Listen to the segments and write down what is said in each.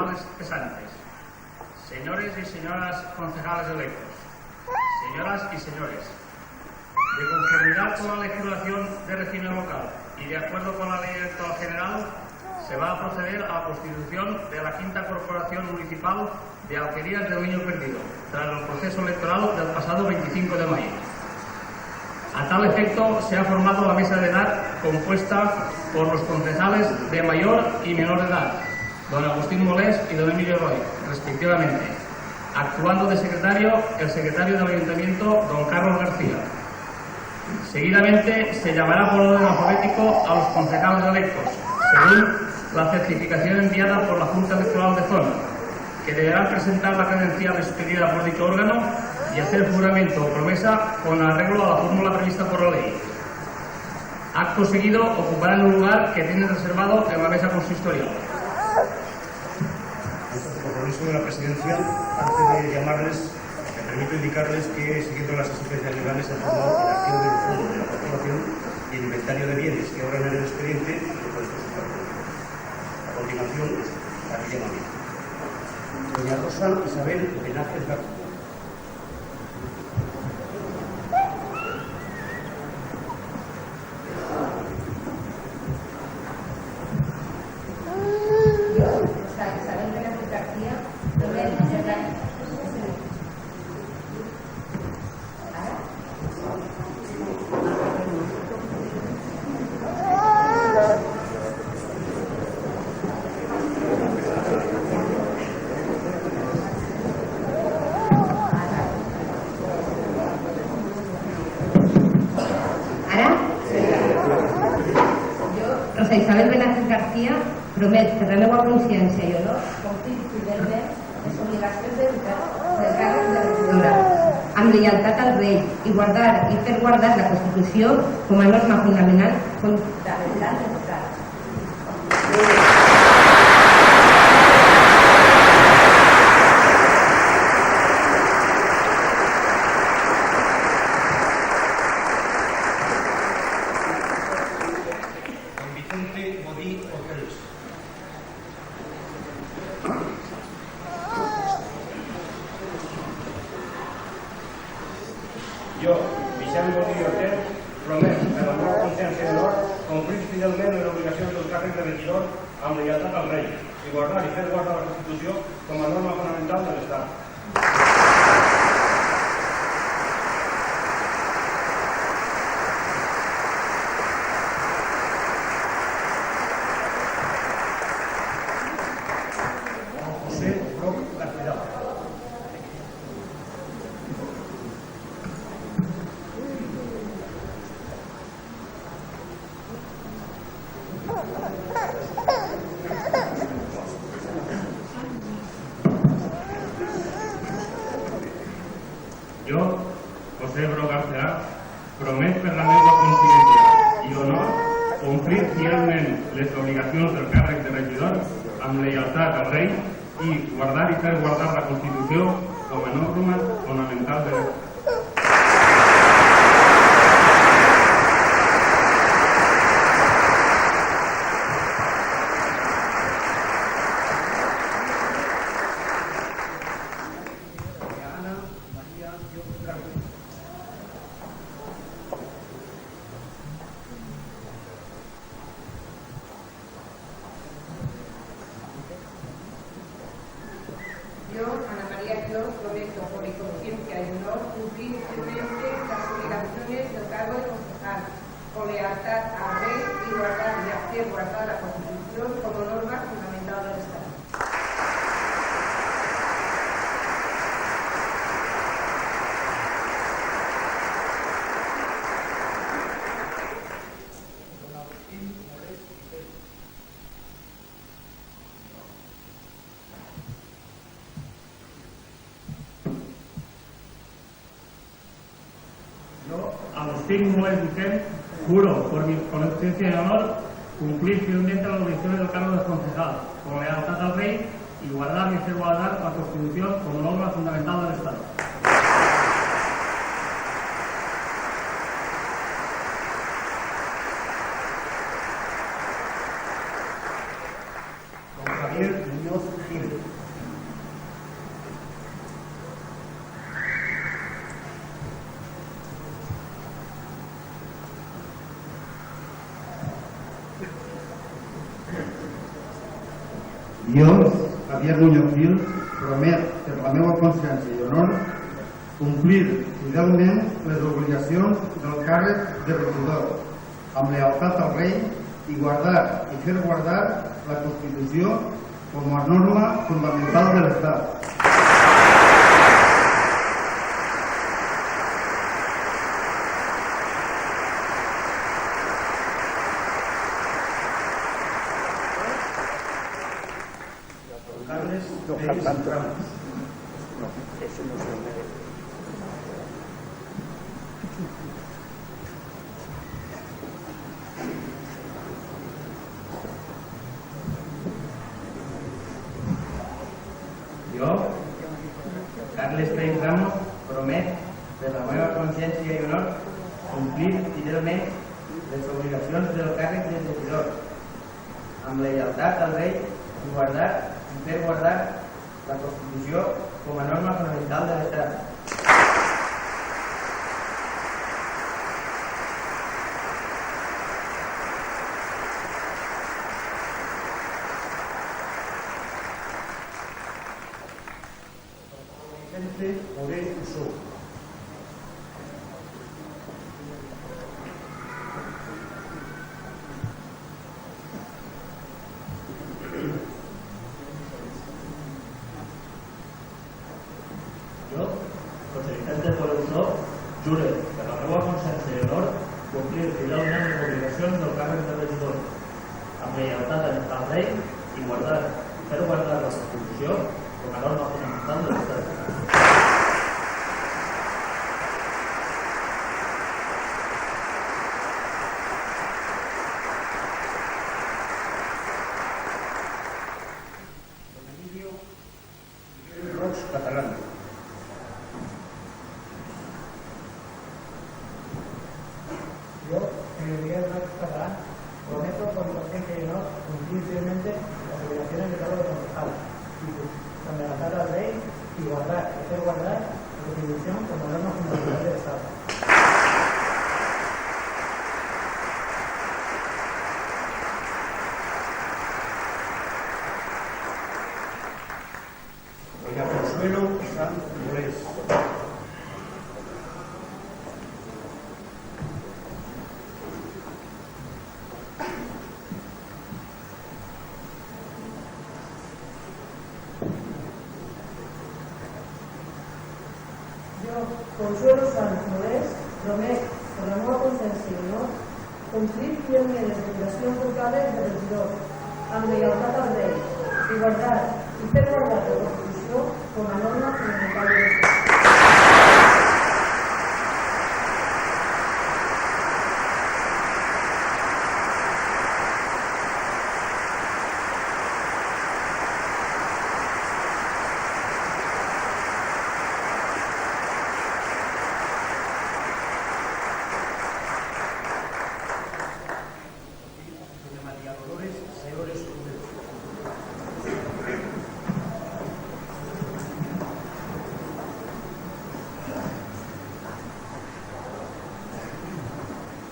concejales cesantes, señores y señoras concejales electos, señoras y señores, de conformidad con la legislación de régimen local y de acuerdo con la Ley Electoral General, se va a proceder a la constitución de la quinta corporación municipal de Alquerías del Niño Perdido, tras el proceso electoral del pasado 25 de mayo. A tal efecto, se ha formado la mesa de edad compuesta por los concejales de mayor y menor edad, don Agustín Molés y don Emilio Roy, respectivamente, actuando de secretario el secretario del Ayuntamiento, don Carlos García. Seguidamente se llamará por orden alfabético a los concejales electos, según la certificación enviada por la Junta Electoral de Zona, que deberán presentar la credencial expedida por dicho órgano y hacer juramento o promesa con arreglo a la fórmula prevista por la ley. Acto seguido ocuparán un lugar que tienen reservado en la mesa consistorial. Por compromiso de la presidencia, antes de llamarles, me permito indicarles que, siguiendo las exigencias legales, se ha formado el archivo del fondo de la corporación y el inventario de bienes que obran en el expediente lo pueden consultar. A continuación, aquí llamamiento. Doña Rosa Isabel Velázquez García. Isabel Velázquez García promet per la meva consciència i honor complir fidelment les obligacions del càrrec de regidora amb lleialtat al rei i guardar i fer guardar la Constitució com a norma fundamental del Estat. Jo, Vicent Bodí Ortega, promet, per la meva consciència i honor, complir fidelment les obligacions del càrrec de regidor amb lleialtat al rei i guardar i fer guardar la Constitució com a norma fonamental de l'Estat. José Roc García. Jo, José Bro García, promet per la meva consciència i honor complir fielment les obligacions del càrrec de regidor amb lleialtat al rei i guardar i fer guardar la Constitució com a norma fonamental de l'Estat. Yo, Ana María Flor, prometo por mi conciencia y honor cumplir fielmente las obligaciones del cargo de concejal, con lealtad al rey y guardar y hacer guardar la Constitución como norma fundamental del Estado. Yo, Agustín Molés Vicent, juro por mi conciencia y honor cumplir fielmente las obligaciones del cargo de concejal, con lealtad al rey y guardar y hacer guardar la Constitución como norma fundamental del Estado. Don Javier Muñoz Gil. Jo, Javier Muñoz Gil, promet per la meva consciència i honor complir fidelment les obligacions del càrrec de regidor amb lealtat al rei i guardar i fer guardar la Constitució com a norma fundamental de l'Estat. Jo, Carles Pérez Ramos, promet, per la meva consciència i honor, complir fidelment les obligacions del càrrec de regidor, amb lleialtat al rei i guardar i fer guardar la Constitució com a norma fonamental de l'Estat. Morell Ossó. Jo, Conselleritat del Poble Ossó, jure per la meva consciència i honor complir fidelment les obligacions del càrrec de regidor, amb lleialtat al rei i guardar i fer guardar la Constitució com a norma fonamental de l'Estat. Roig Catalán. Yo, Miguel Roig Catalán, prometo por mi conciencia y honor cumplir fielmente las obligaciones de cargo de concejal y con lealtad al rey y guardar y hacer guardar la Constitución como norma fundamental del Estado. Doña Consuelo Sanz Morés. Jo, Consuelo Sanz Morés, promet, per la meva consciència i honor, complir fielment les obligacions del càrrec de regidor, amb lleialtat al rei, i guardar i fer guardar la Constitució com a norma fonamental de l'Estat. Doña María Dolores Señores Cordero.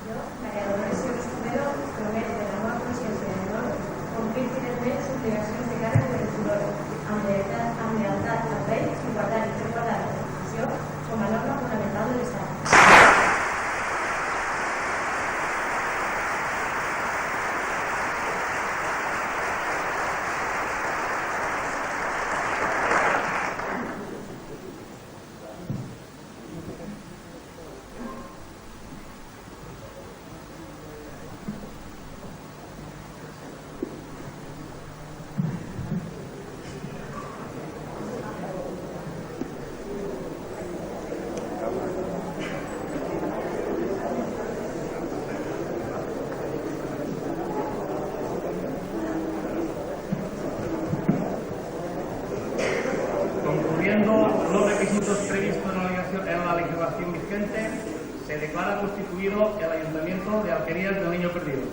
Jo, Maria Dolores Escudero, promet per la meva consciència i honor complir fidelment les obligacions de càrrec de regidor, amb lealtat al rei i guardar i fer guardar la Constitució com a norma fonamental de l'Estat. Concurriendo los requisitos previstos en la legislación vigente, se declara constituido el Ayuntamiento de Alquerías del Niño Perdido.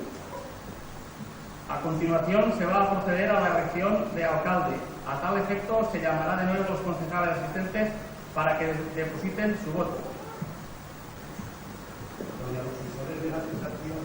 A continuación se va a proceder a la elección de alcalde. A tal efecto se llamará de nuevo a los concejales asistentes para que depositen su voto. Doña Luz Isabel de la Presentación.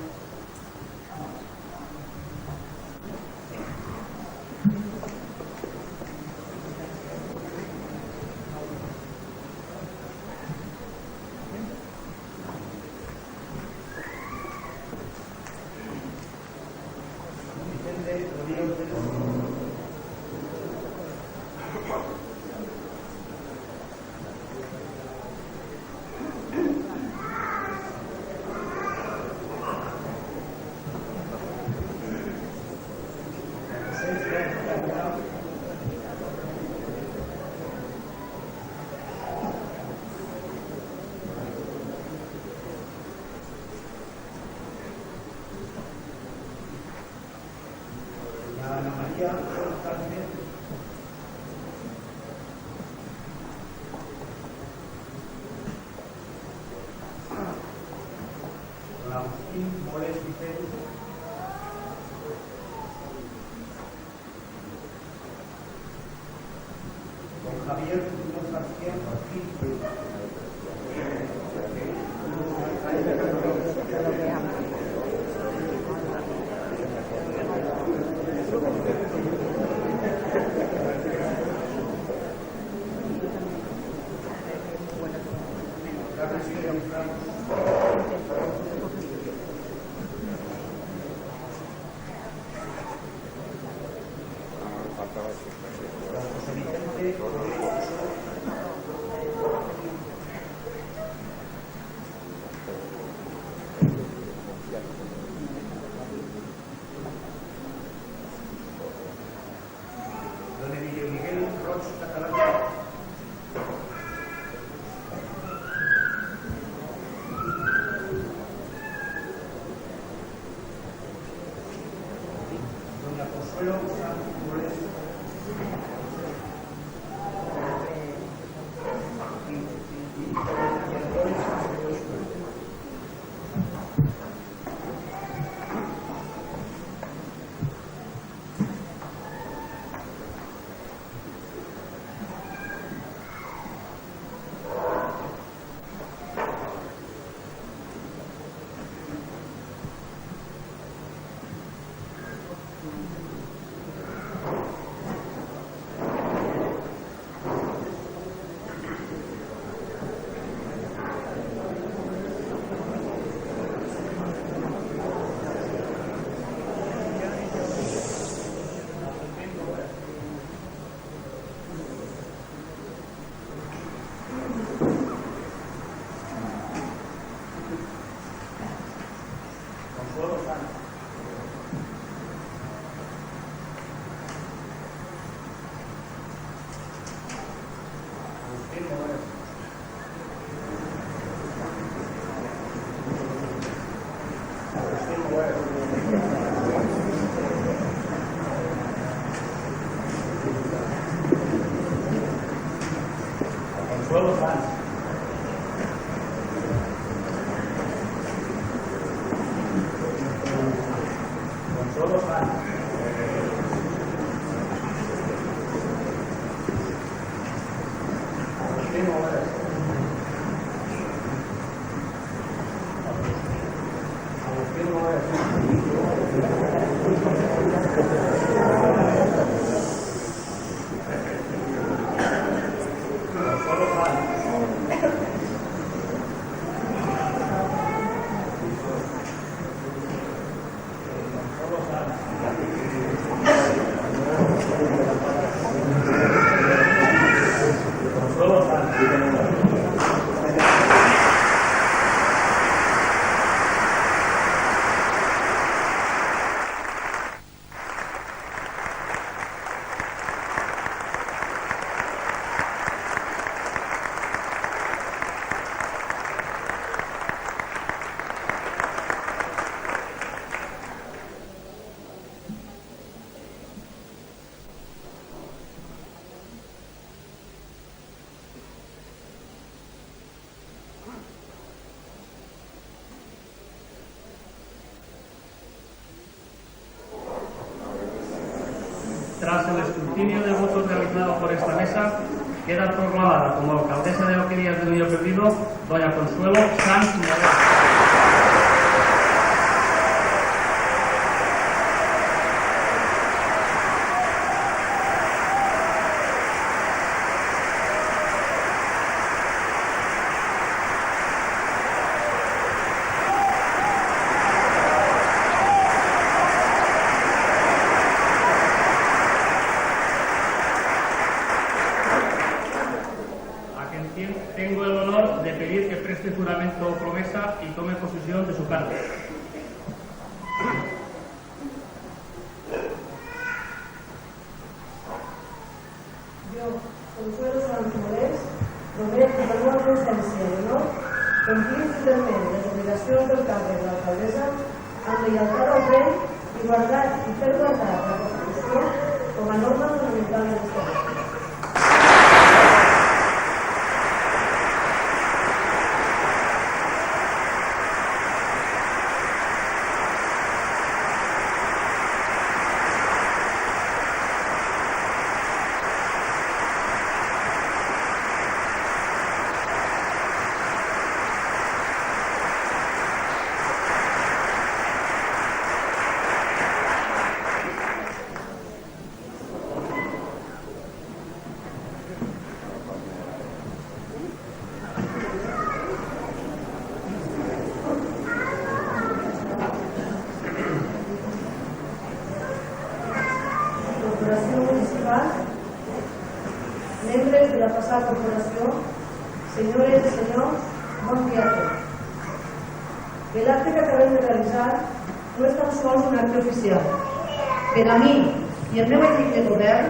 García Sánchez. Don Agustín Moles Vicente. Don Javier Muñoz García Martín. Don Emilio Miguel Roch Catalán. Doña Consuelo Sanz Moles. Consuelo Sanz. Agustín Moles. Agustín Moles. Consuelo Sanz. Consuelo Sanz. Agustín Moles. Agustín Moles. Consuelo Sanz. Consuelo Sanz. Tras el escrutinio de votos realizado por esta mesa, queda proclamada como alcaldesa de Alquerías del Niño Perdido, doña Consuelo Sanz Moles. Tengo el honor de pedir que preste juramento o promesa y tome posesión de su cargo. Yo, Consuelo Sanz Moles, prometo per la consciència i honor complir fidelment les obligacions del càrrec d'alcaldessa amb lleialtat al rei i fer guardar la Constitució com a norma fonamental en esta ley. Corporació Municipal, membres de la passada corporació, senyores i senyors, bon dia a tots. L'acte que acabem de realitzar no és tan sols un acte oficial. Per a mi i el meu equip de govern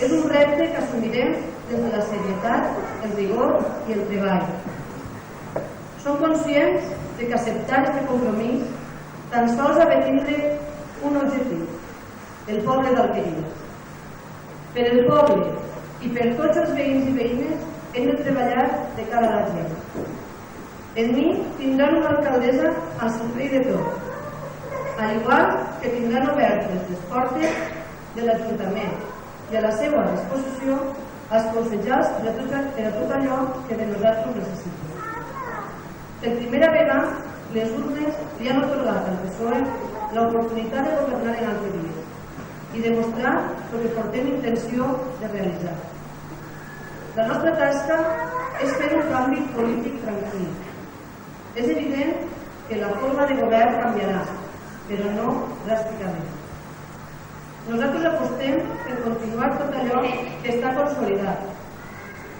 és un repte que assumirem des de la serietat, el rigor i el treball. Som conscients de que acceptar aquest compromís tan sols ha de tindre un objectiu, el poble d'Alqueries. Per el poble i per tots els veïns i veïnes hem de treballar de cara a la gent. En mi tindran una alcaldessa al servei de tots, al igual que tindran obertes les portes de l'Ajuntament i a la seva disposició als consellers per a tot allò que de nosaltres necessitem. Per primera vegada, les urnes li han atorgat al PSOE l'oportunitat de governar en Alqueries i demostrar el que portem intenció de realitzar. La nostra tasca és fer un canvi polític tranquil. És evident que la forma de govern canviarà, però no dràsticament. Nosaltres apostem per continuar tot allò que està consolidat,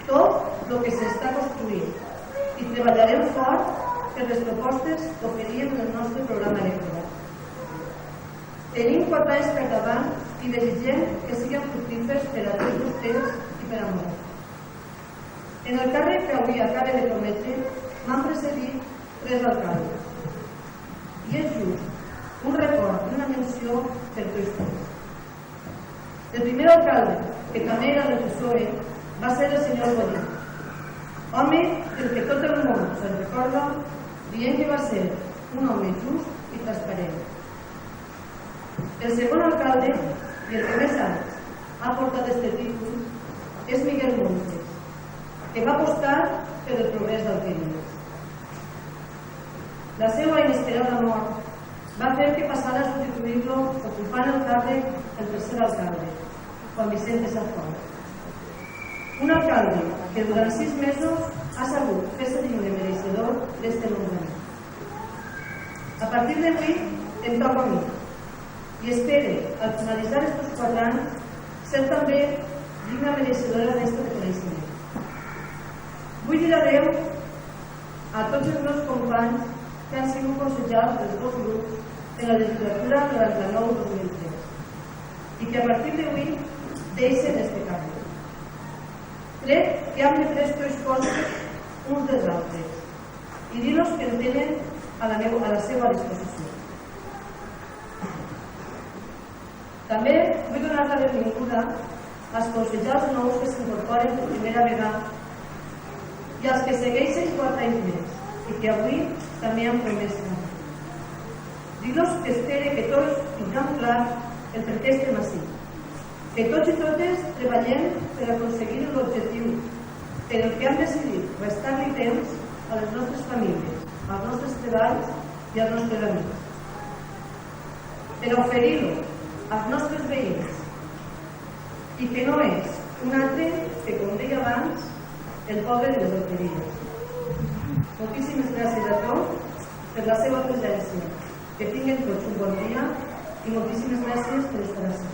tot el que s'està construint, i treballarem fort per les propostes que oferíem en el nostre programa electoral. Tenim 4 anys per davant i desitgem que siguin fructífers per a tots vostès i per a molts. En el càrrec que avui acaba de prometre m'han precedit 3 alcaldes. I és just un record i una menció per tots tres. El primer alcalde, que també era del PSOE, va ser el senyor Godín, home del que tot el món se'n recorda dient que va ser un home just i transparent. El segon alcalde, i el que més anys ha portat aquest títol, és Miguel Montes, que va apostar per el progrés d'Alqueries. La seva inesperada mort va fer que passara a substituir-lo ocupant el càrrec el tercer alcalde, Juan Vicente Safón. Un alcalde que durant 6 mesos ha sabut fer-se digne mereixedor d'este nombrament. A partir d'avui em toca a mi i espero, al finalitzar estos 4 anys, ser també digna mereixedora d'este reconeixement. Vull dir adeu a tots els meus companys que han sigut consellers dels 2 grups en la legislatura 99-2003 i que a partir d'avui deixen este canvi. Crec que hem de pres tots coses uns dels altres i dir-los que en tenen a la seva disposició. També vull donar la benvinguda als consellers nous que s'incorporen per primera vegada i als que segueixen 4 anys més i que avui també han promès molt. Dir-los que espero que tots tindran clar el per què estem ací, que tots i totes treballem per aconseguir l'objectiu per el que hem decidit restar-li temps a les nostres famílies, als nostres treballs i als nostres amics, per oferir-lo als nostres veïns i que no és un altre que, com deia abans, el poble de les Alqueries. Moltíssimes gràcies a tots per la seva presència. Que tinguin tots un bon dia i moltíssimes gràcies per estar ací.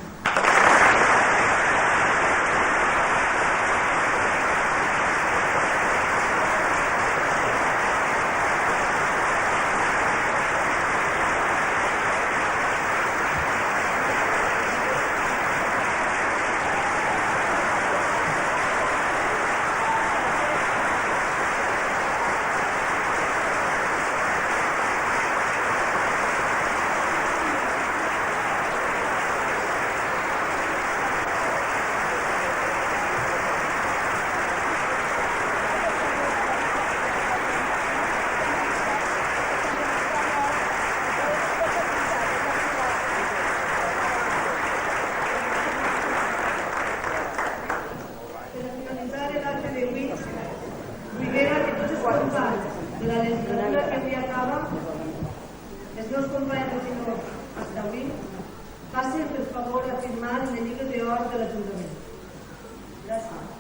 de regidors hasta avui, faci per favor a firmar en el llibre d'or de l'Ajuntament. Gràcies.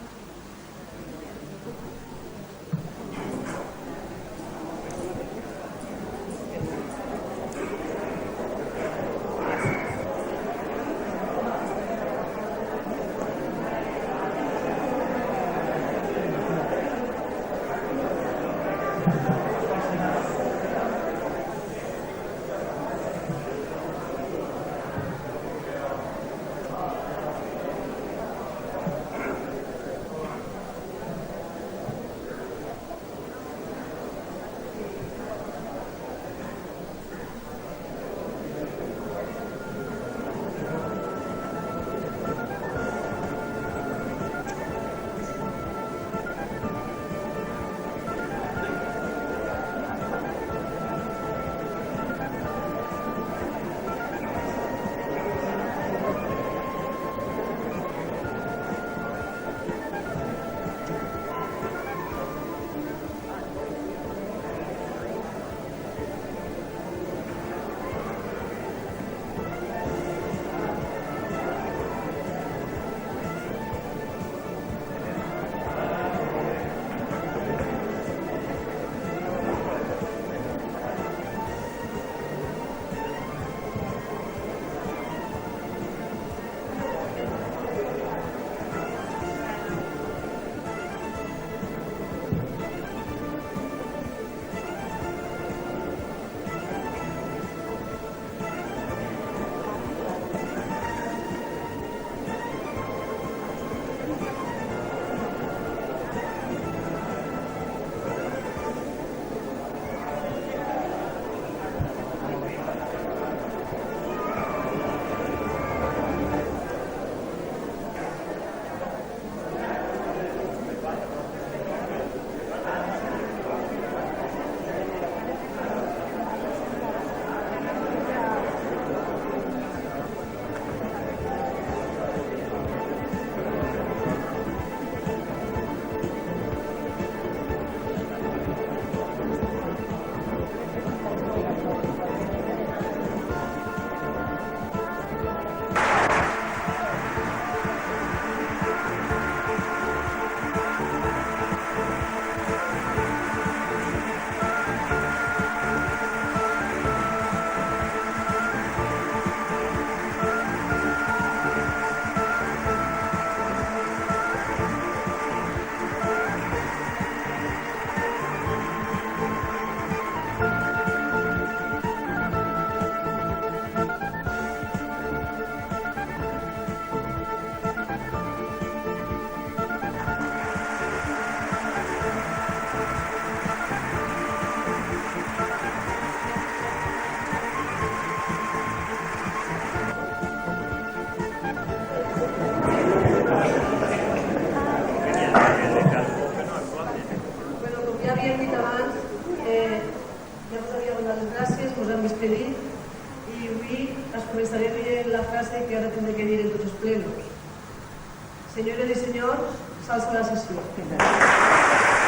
Senyores i senyors, s'alça la sessió.